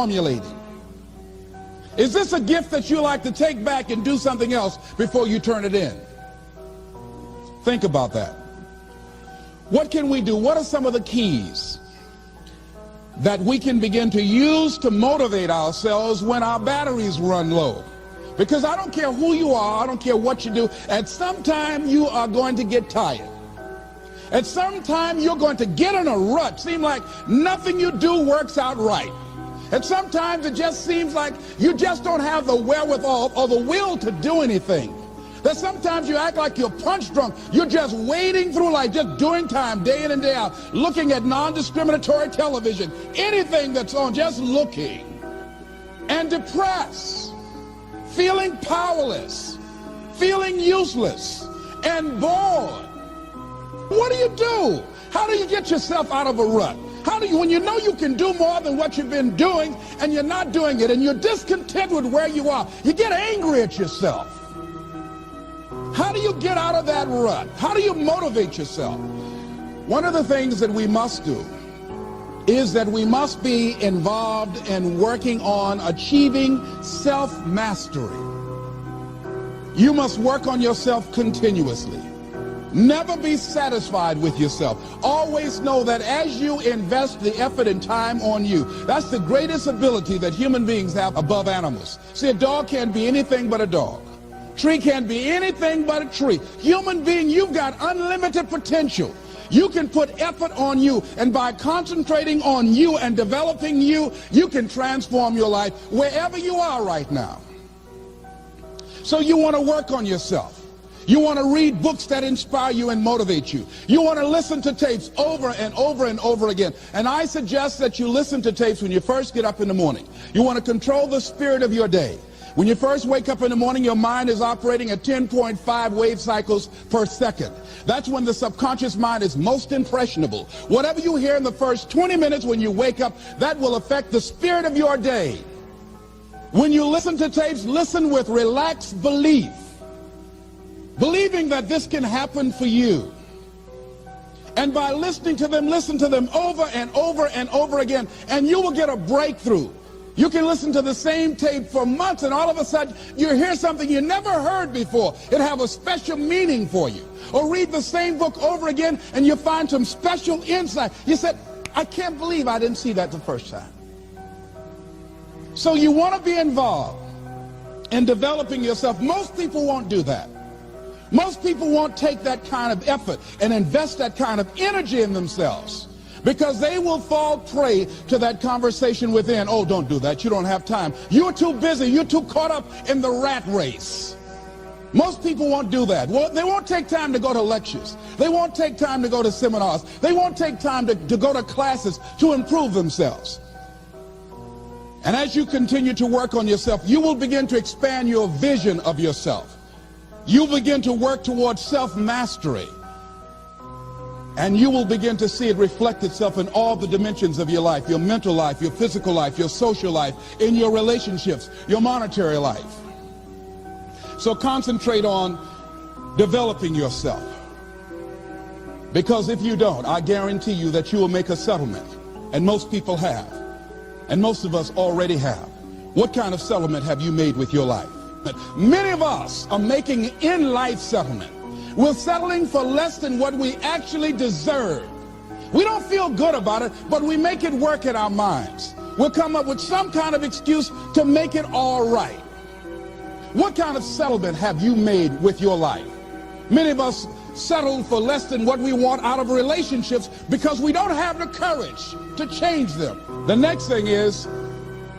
formulating? Is this a gift that you like to take back and do something else before you turn it in? Think about that. What can we do? What are some of the keys that we can begin to use to motivate ourselves when our batteries run low? Because I don't care who you are, I don't care what you do, at some time you are going to get tired. At some time you're going to get in a rut. Seem like nothing you do works out right. And sometimes it just seems like you just don't have the wherewithal or the will to do anything. That sometimes you act like you're punch drunk. You're just wading through life, just doing time day in and day out, looking at non-discriminatory television, anything that's on, just looking. And depressed, feeling powerless, feeling useless, and bored. What do? How do you get yourself out of a rut? How do you, when you know you can do more than what you've been doing and you're not doing it and you're discontent with where you are, you get angry at yourself. How do you get out of that rut? How do you motivate yourself? One of the things that we must do is that we must be involved in working on achieving self-mastery. You must work on yourself continuously. Never be satisfied with yourself. Always know that as you invest the effort and time on you, that's the greatest ability that human beings have above animals. See, a dog can't be anything but a dog. Tree can't be anything but a tree. Human being, you've got unlimited potential. You can put effort on you, and by concentrating on you and developing you, you can transform your life wherever you are right now. So you want to work on yourself. You want to read books that inspire you and motivate you. You want to listen to tapes over and over and over again. And I suggest that you listen to tapes when you first get up in the morning. You want to control the spirit of your day. When you first wake up in the morning, your mind is operating at 10.5 wave cycles per second. That's when the subconscious mind is most impressionable. Whatever you hear in the first 20 minutes when you wake up, that will affect the spirit of your day. When you listen to tapes, listen with relaxed belief. Believing that this can happen for you. And by listening to them, listen to them over and over and over again, and you will get a breakthrough. You can listen to the same tape for months, and all of a sudden you hear something you never heard before. It have a special meaning for you. Or read the same book over again, and you find some special insight. You said, I can't believe I didn't see that the first time. So you want to be involved in developing yourself. Most people won't do that. Most people won't take that kind of effort and invest that kind of energy in themselves because they will fall prey to that conversation within. Oh, don't do that. You don't have time. You're too busy. You're too caught up in the rat race. Most people won't do that. Well, they won't take time to go to lectures. They won't take time to go to seminars. They won't take time to go to classes to improve themselves. And as you continue to work on yourself, you will begin to expand your vision of yourself. You begin to work towards self-mastery, and you will begin to see it reflect itself in all the dimensions of your life, your mental life, your physical life, your social life, in your relationships, your monetary life. So concentrate on developing yourself, because if you don't, I guarantee you that you will make a settlement, and most people have, and most of us already have. What kind of settlement have you made with your life? Many of us are making an in-life settlement. We're settling for less than what we actually deserve. We don't feel good about it, but we make it work in our minds. We'll come up with some kind of excuse to make it all right. What kind of settlement have you made with your life? Many of us settle for less than what we want out of relationships because we don't have the courage to change them. The next thing is,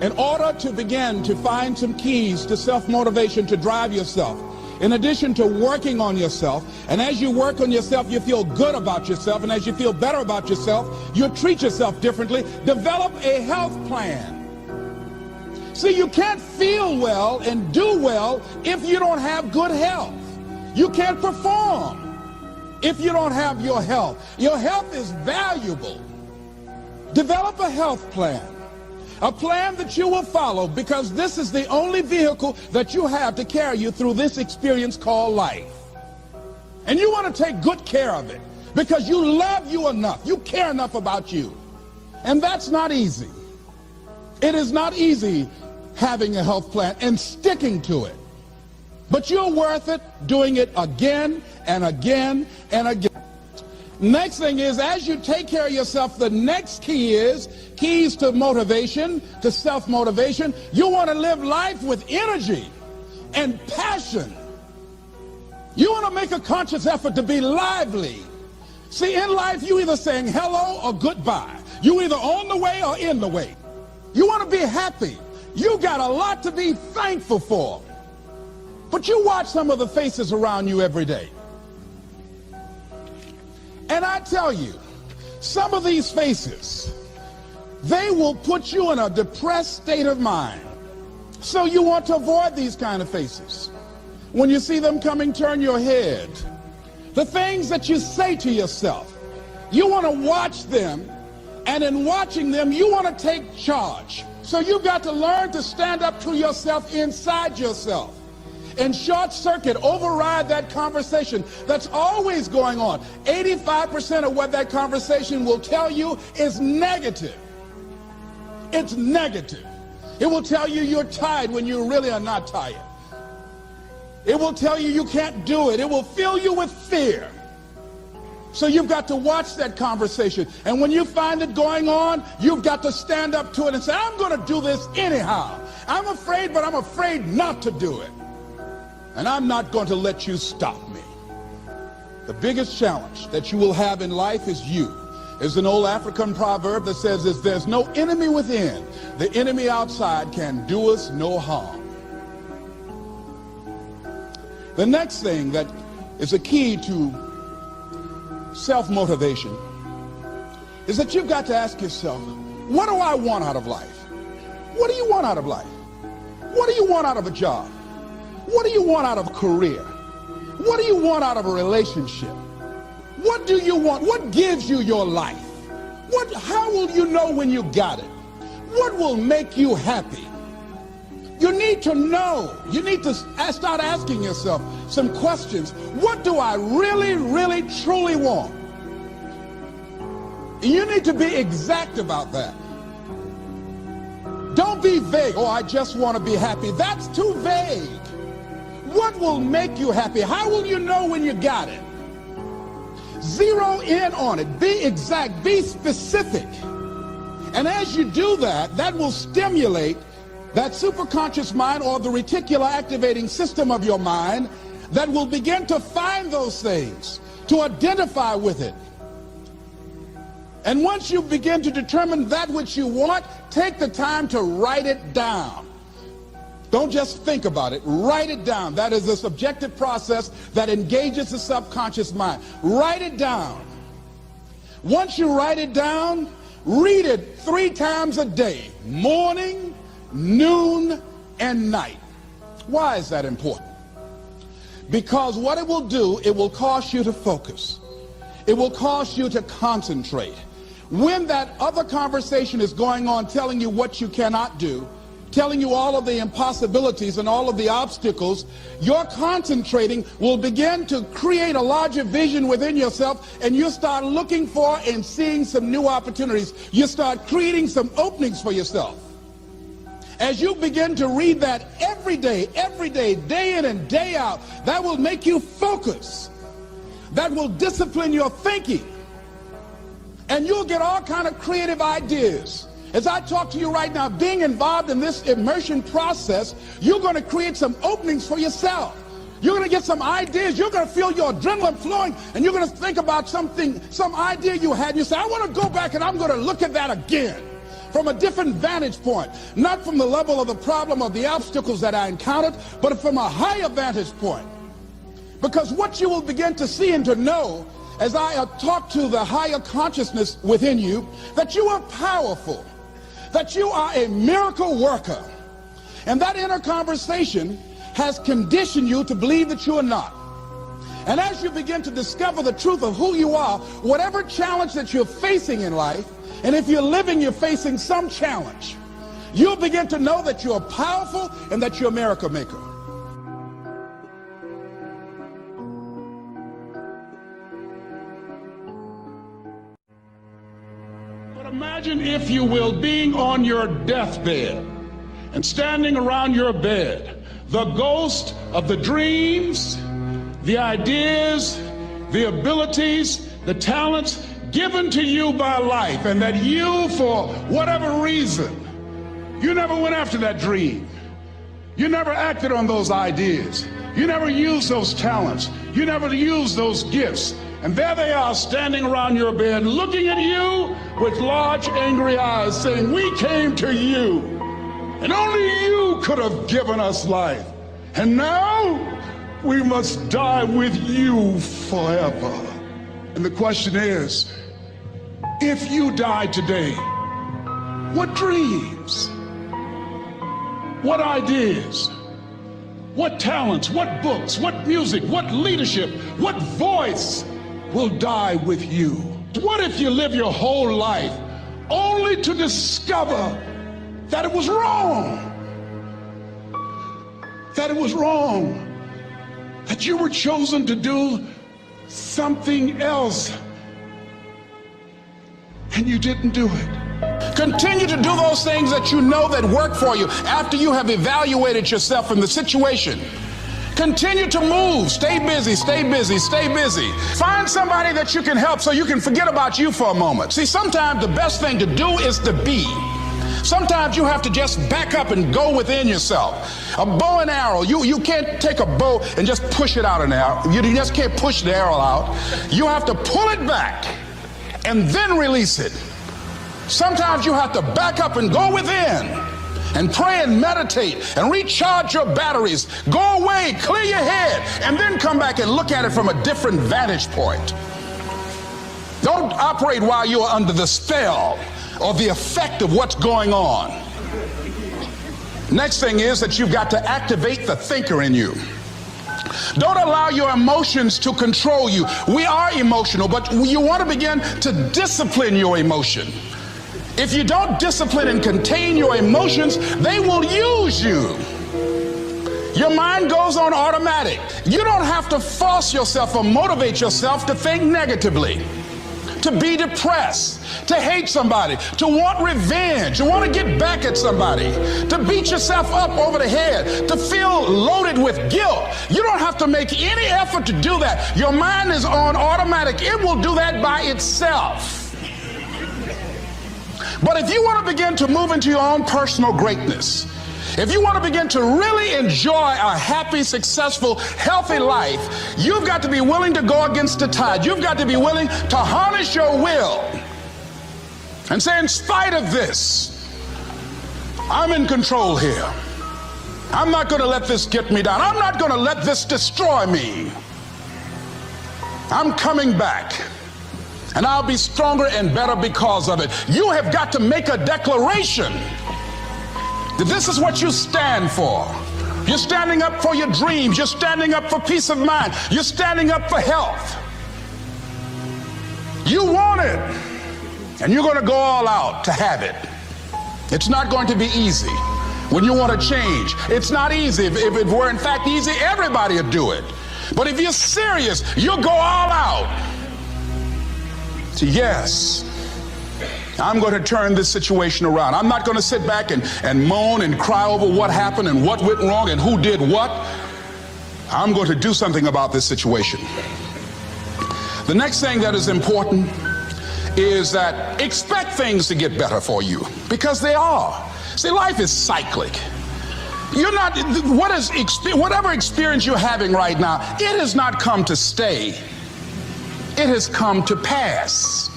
in order to begin to find some keys to self-motivation to drive yourself, in addition to working on yourself, and as you work on yourself, you feel good about yourself, and as you feel better about yourself, you treat yourself differently. Develop a health plan. See, you can't feel well and do well if you don't have good health. You can't perform if you don't have your health. Your health is valuable. Develop a health plan. A plan that you will follow, because this is the only vehicle that you have to carry you through this experience called life. And you want to take good care of it because you love you enough. You care enough about you. And that's not easy. It is not easy having a health plan and sticking to it. But you're worth it doing it again and again and again. Next thing is, as you take care of yourself, the next key is keys to motivation, to self-motivation. You want to live life with energy and passion. You want to make a conscious effort to be lively. See, in life, you either saying hello or goodbye. You either on the way or in the way. You want to be happy. You got a lot to be thankful for. But you watch some of the faces around you every day. And I tell you, some of these faces, they will put you in a depressed state of mind. So you want to avoid these kind of faces. When you see them coming, turn your head. The things that you say to yourself, you want to watch them, and in watching them, you want to take charge. So you've got to learn to stand up to yourself inside yourself and short circuit, override that conversation that's always going on. 85% of what that conversation will tell you is negative. It's negative. It will tell you you're tired when you really are not tired. It will tell you you can't do it. It will fill you with fear. So you've got to watch that conversation. And when you find it going on, you've got to stand up to it and say, I'm going to do this anyhow. I'm afraid, but I'm afraid not to do it. And I'm not going to let you stop me. The biggest challenge that you will have in life is you. There's an old African proverb that says, if there's no enemy within, the enemy outside can do us no harm. The next thing that is a key to self-motivation is that you've got to ask yourself, what do I want out of life? What do you want out of life? What do you want out of a job? What do you want out of a career? What do you want out of a relationship? What do you want? What gives you your life? How will you know when you got it? What will make you happy? You need to know. You need to start asking yourself some questions. What do I really, really, truly want? You need to be exact about that. Don't be vague. Oh, I just want to be happy. That's too vague. What will make you happy? How will you know when you got it? Zero in on it. Be exact. Be specific. And as you do that, that will stimulate that superconscious mind, or the reticular activating system of your mind, that will begin to find those things, to identify with it. And once you begin to determine that which you want, take the time to write it down. Don't just think about it. Write it down. That is a subjective process that engages the subconscious mind. Write it down. Once you write it down, read it 3 times a day, morning, noon, and night. Why is that important? Because what it will do, it will cause you to focus. It will cause you to concentrate. When that other conversation is going on telling you what you cannot do, telling you all of the impossibilities and all of the obstacles, your concentrating will begin to create a larger vision within yourself, and you start looking for and seeing some new opportunities. You start creating some openings for yourself. As you begin to read that every day, day in and day out, that will make you focus. That will discipline your thinking. And you'll get all kind of creative ideas. As I talk to you right now, being involved in this immersion process, you're going to create some openings for yourself. You're going to get some ideas. You're going to feel your adrenaline flowing, and you're going to think about something, some idea you had. And you say, I want to go back and I'm going to look at that again from a different vantage point, not from the level of the problem of the obstacles that I encountered, but from a higher vantage point. Because what you will begin to see and to know as I talk to the higher consciousness within you, that you are powerful, that you are a miracle worker. And that inner conversation has conditioned you to believe that you are not. And as you begin to discover the truth of who you are, whatever challenge that you're facing in life, and if you're living, you're facing some challenge, you'll begin to know that you're powerful and that you're a miracle maker. But imagine Imagine, if you will, being on your deathbed and standing around your bed, the ghost of the dreams, the ideas, the abilities, the talents given to you by life, and that you, for whatever reason, you never went after that dream. You never acted on those ideas. You never used those talents. You never used those gifts. And there they are standing around your bed looking at you with large angry eyes saying, "We came to you, and only you could have given us life. And now we must die with you forever." And the question is, if you died today, what dreams, what ideas, what talents, what books, what music, what leadership, what voice will die with you? What if you live your whole life only to discover that it was wrong? That it was wrong. That you were chosen to do something else and you didn't do it. Continue to do those things that you know that work for you after you have evaluated yourself in the situation. Continue to move. Stay busy, stay busy, stay busy. Find somebody that you can help so you can forget about you for a moment. See, sometimes the best thing to do is to be. Sometimes you have to just back up and go within yourself. A bow and arrow, you can't take a bow and just push it out an arrow. You just can't push the arrow out. You have to pull it back and then release it. Sometimes you have to back up and go within and pray and meditate and recharge your batteries. Go away, clear your head, and then come back and look at it from a different vantage point. Don't operate while you're under the spell or the effect of what's going on. Next thing is that you've got to activate the thinker in you. Don't allow your emotions to control you. We are emotional, but you want to begin to discipline your emotion. If you don't discipline and contain your emotions, they will use you. Your mind goes on automatic. You don't have to force yourself or motivate yourself to think negatively, to be depressed, to hate somebody, to want revenge, to want to get back at somebody, to beat yourself up over the head, to feel loaded with guilt. You don't have to make any effort to do that. Your mind is on automatic. It will do that by itself. But if you want to begin to move into your own personal greatness, if you want to begin to really enjoy a happy, successful, healthy life, you've got to be willing to go against the tide. You've got to be willing to harness your will and say, in spite of this, I'm in control here. I'm not going to let this get me down. I'm not going to let this destroy me. I'm coming back. And I'll be stronger and better because of it. You have got to make a declaration that this is what you stand for. You're standing up for your dreams. You're standing up for peace of mind. You're standing up for health. You want it, and you're going to go all out to have it. It's not going to be easy. When you want to change, it's not easy. If it were in fact easy, everybody would do it. But if you're serious, you'll go all out. Yes, I'm going to turn this situation around. I'm not going to sit back and moan and cry over what happened and what went wrong and who did what. I'm going to do something about this situation. The next thing that is important is that expect things to get better for you, because they are. See, life is cyclic. You're not, whatever experience you're having right now, it has not come to stay. It has come to pass.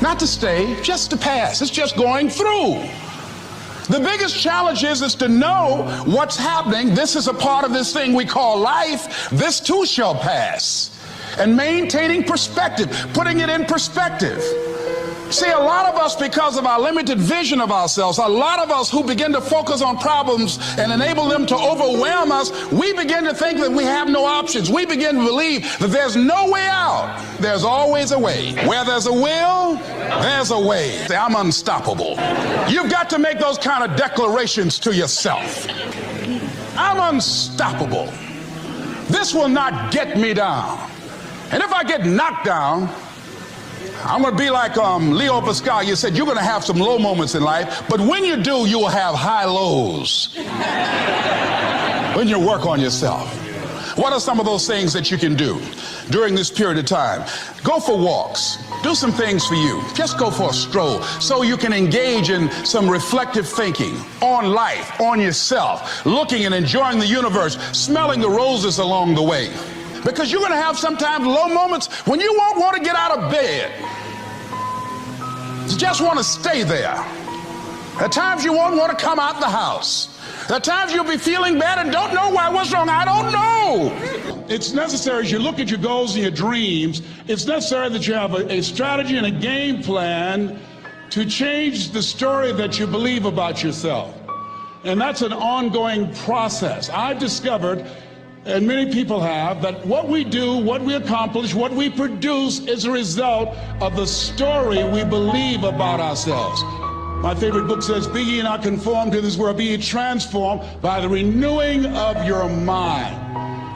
Not to stay, just to pass. It's just going through. The biggest challenge is to know what's happening. This is a part of this thing we call life. This too shall pass. And maintaining perspective, putting it in perspective. See, a lot of us, because of our limited vision of ourselves, a lot of us who begin to focus on problems and enable them to overwhelm us, we begin to think that we have no options. We begin to believe that there's no way out. There's always a way. Where there's a will, there's a way. Say, I'm unstoppable. You've got to make those kind of declarations to yourself. I'm unstoppable. This will not get me down. And if I get knocked down, I'm going to be like Leo Pascal. You said you're going to have some low moments in life, but when you do, you will have high lows when you work on yourself. What are some of those things that you can do during this period of time? Go for walks. Do some things for you. Just go for a stroll so you can engage in some reflective thinking on life, on yourself, looking and enjoying the universe, smelling the roses along the way. Because you're going to have sometimes low moments when you won't want to get out of bed. You just want to stay there. At times you won't want to come out the house. At times you'll be feeling bad and don't know why. What's wrong? I don't know. It's necessary as you look at your goals and your dreams, it's necessary that you have a strategy and a game plan to change the story that you believe about yourself. And that's an ongoing process. I've discovered, and many people have, that what we do, what we accomplish, what we produce is a result of the story we believe about ourselves. My favorite book says, "Be ye not conformed to this world, be ye transformed by the renewing of your mind."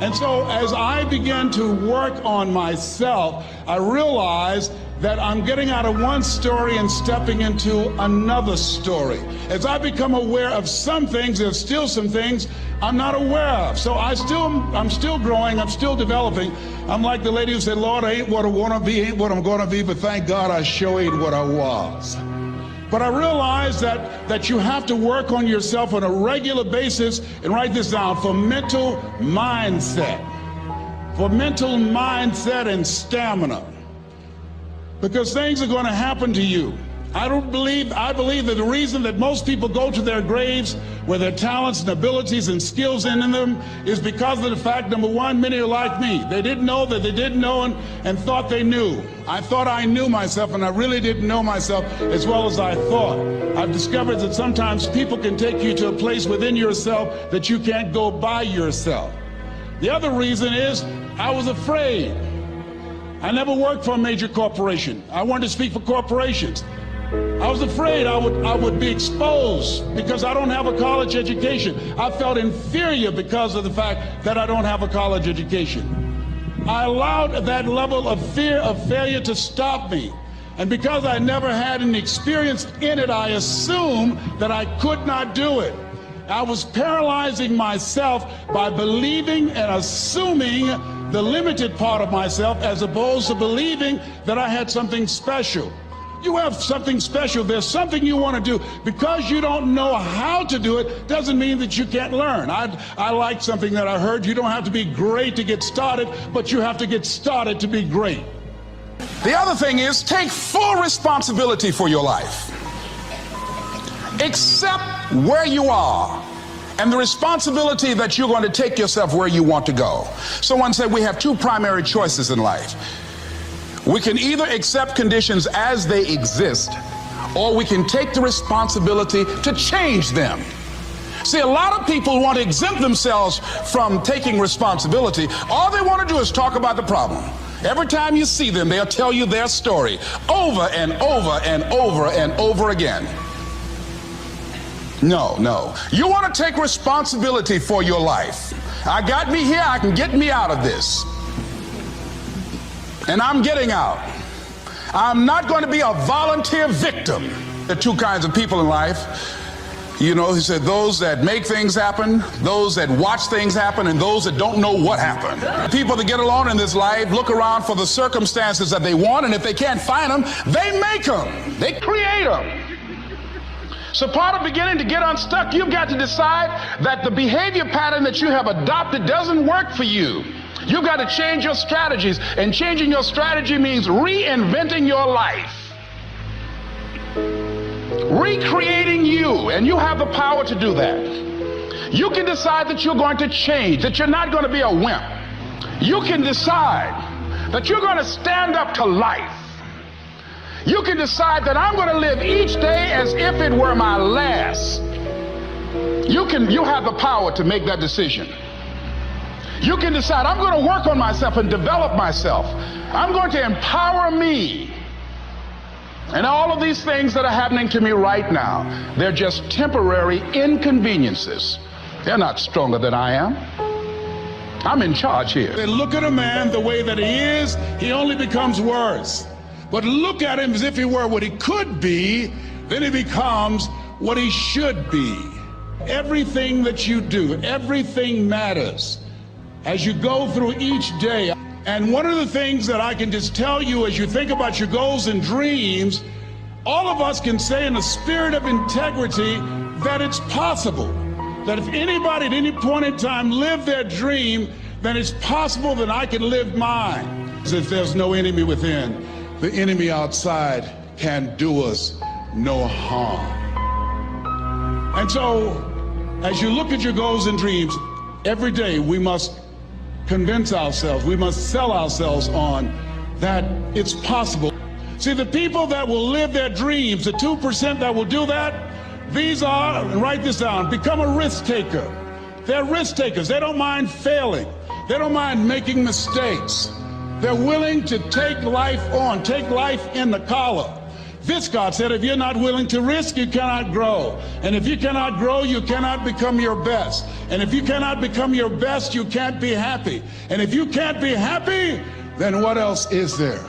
And so as I began to work on myself, I realized that I'm getting out of one story and stepping into another story. As I become aware of some things, there's still some things I'm not aware of. So I'm still growing, I'm still developing. I'm like the lady who said, "Lord, I ain't what I want to be, ain't what I'm going to be, but thank God I sure ain't what I was." But I realize that you have to work on yourself on a regular basis, and write this down, for mental mindset. For mental mindset and stamina. Because things are going to happen to you. I believe that the reason that most people go to their graves with their talents and abilities and skills in them is because of the fact, number one, many are like me. They didn't know that they didn't know and thought they knew. I thought I knew myself, and I really didn't know myself as well as I thought. I've discovered that sometimes people can take you to a place within yourself that you can't go by yourself. The other reason is I was afraid. I never worked for a major corporation. I wanted to speak for corporations. I was afraid I would be exposed because I don't have a college education. I felt inferior because of the fact that I don't have a college education. I allowed that level of fear of failure to stop me. And because I never had an experience in it, I assumed that I could not do it. I was paralyzing myself by believing and assuming the limited part of myself as opposed to believing that I had something special. You have something special. There's something you want to do. Because you don't know how to do it doesn't mean that you can't learn. I like something that I heard. You don't have to be great to get started, but you have to get started to be great. The other thing is, take full responsibility for your life. Accept where you are and the responsibility that you're going to take yourself where you want to go. Someone said we have two primary choices in life. We can either accept conditions as they exist, or we can take the responsibility to change them. See, a lot of people want to exempt themselves from taking responsibility. All they want to do is talk about the problem. Every time you see them, they'll tell you their story over and over and over and over again. No. You want to take responsibility for your life. I got me here, I can get me out of this. And I'm getting out. I'm not going to be a volunteer victim. There are two kinds of people in life. You know, he said, those that make things happen, those that watch things happen, and those that don't know what happened. People that get along in this life look around for the circumstances that they want, and if they can't find them, they make them. They create them. So part of beginning to get unstuck, you've got to decide that the behavior pattern that you have adopted doesn't work for you. You've got to change your strategies, and changing your strategy means reinventing your life. Recreating you, and you have the power to do that. You can decide that you're going to change, that you're not going to be a wimp. You can decide that you're going to stand up to life. You can decide that I'm going to live each day as if it were my last. You have the power to make that decision. You can decide, I'm going to work on myself and develop myself. I'm going to empower me. And all of these things that are happening to me right now, they're just temporary inconveniences. They're not stronger than I am. I'm in charge here. They look at a man the way that he is, he only becomes worse. but look at him as if he were what he could be, then he becomes what he should be. Everything that you do, everything matters as you go through each day. And one of the things that I can just tell you as you think about your goals and dreams, all of us can say in the spirit of integrity that it's possible. That if anybody at any point in time lived their dream, then it's possible that I can live mine. If there's no enemy within, the enemy outside can do us no harm. And so, as you look at your goals and dreams, every day we must convince ourselves, we must sell ourselves on that it's possible. See, the people that will live their dreams, the 2% that will do that, these are, and write this down, become a risk taker. They're risk takers. They don't mind failing. They don't mind making mistakes. They're willing to take life on, take life in the collar. Viscott said, if you're not willing to risk, you cannot grow. And if you cannot grow, you cannot become your best. And if you cannot become your best, you can't be happy. And if you can't be happy, then what else is there?